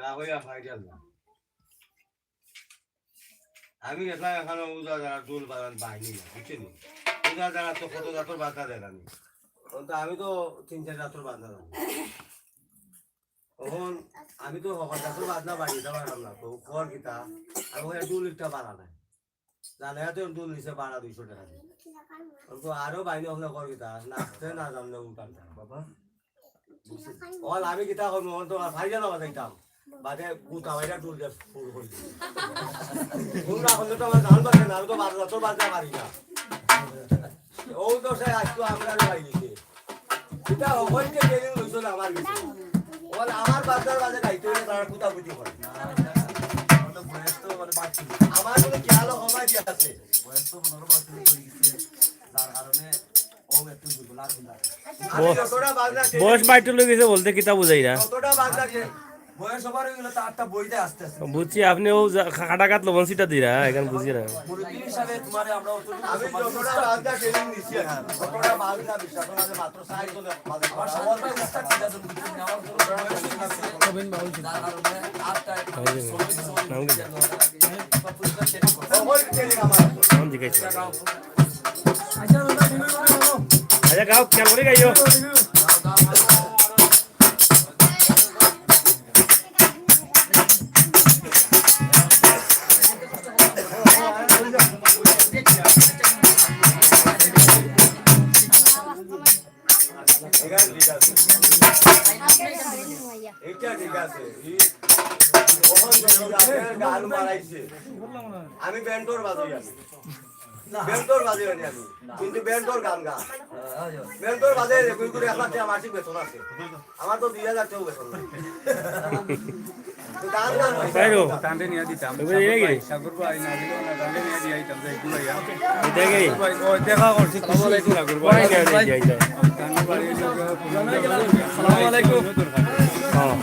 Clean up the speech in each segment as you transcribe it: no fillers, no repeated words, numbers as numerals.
না হইয়া ফাইটাল না আমি গেছিলাম এখানে উজা যারা দোল বাগান বাহিনী না বুঝছেন উজা যারা তো কত জাতর বাধা দেন আমি তো 3-4 জাতর বাধা দেন তখন আমি তো হকর জাতর বাধা বাড়িয়ে দিতে পারলাম না তো খবর কিতা আমি ওখানে দোল একটা বাড়া নাই জানে তো দোল নিচে বাড়া 200 টাকা দিয়ে তো আরো বাইরে হলে খবর কিতা নাচতে না জানলে উল্টান বাবা ওল আমি কিতা করবো তো ফাইজা না যাইতাম বাদে গুতা বাইরা দোল দিয়ে ফুল করি ফুল না হলে তো আমার ধান বাজে না তো বাজা তো বাজা পারি না ও তো সে আজকে আমরা পাই গেছে এটা হইতে গেলে লইছো না আমার গেছে ওল আমার বাজার বাজে গাইতে হলে তারা কুতাকুতি করে বয়স তো মানে বাড়তি আমার কোনো খেয়ালও সময় দিয়ে আছে বয়স তো মনে বাড়তি হয়ে গেছে যার কারণে ও একটু দুলার খুঁজা আমি যতটা বাজনা বয়স বাইটু লই গেছে বলতে কিতা বুঝাই না যতটা বাজনা বয়স সবার হয়ে গেল তো আটটা বইতে আসতে আসতে বুঝছি আপনি ও কাটাকাট লবণ সিটা দিরা এখন বুঝি না মুরব্বি হিসাবে তোমারে আমরা আমি যতটা বাজনা ট্রেনিং দিছি এখন যতটা বাজনা বিশ্বাস করে মাত্র 60 জন বাজে আমার সবার চেষ্টা কিটা জন নেওয়ার জন্য রবিন বাউল যার কারণে আটটা নাম কি ওই ট্রেনিং আমার নাম জিজ্ঞাসা আচ্ছা গাও খেয়াল করে গাইও আমি ব্যান্ডোর বাজাই আমি ব্যান্ডোর বাজাই আমি কিন্তু ব্যান্ডোর গান গা ব্যান্ডোর বাজাই কই করে 1 লাখ টাকা মাসিক বেতন আছে আমার তো 2000 টাকা বেতন নাই গান গান পাইরো টান্ডে নিয়া দিতাম সাগর ভাই না দিলো না টান্ডে নিয়া দিয়াইতাম যাই গুলাইয়া এটা কি ও দেখা করছি আসসালামু আলাইকুম সাগর ভাই যাই যাই টান্ডে বাড়ি আসসালামু আলাইকুম হ্যাঁ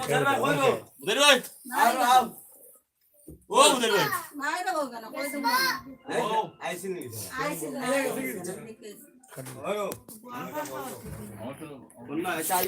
চল ভাই কই গো বুঝলি ভাই আও আও ও বুঝলি ভাই নাই রে বউ কেন কই তুমি আইছি নি আইছিল ওই আমার তো না চাই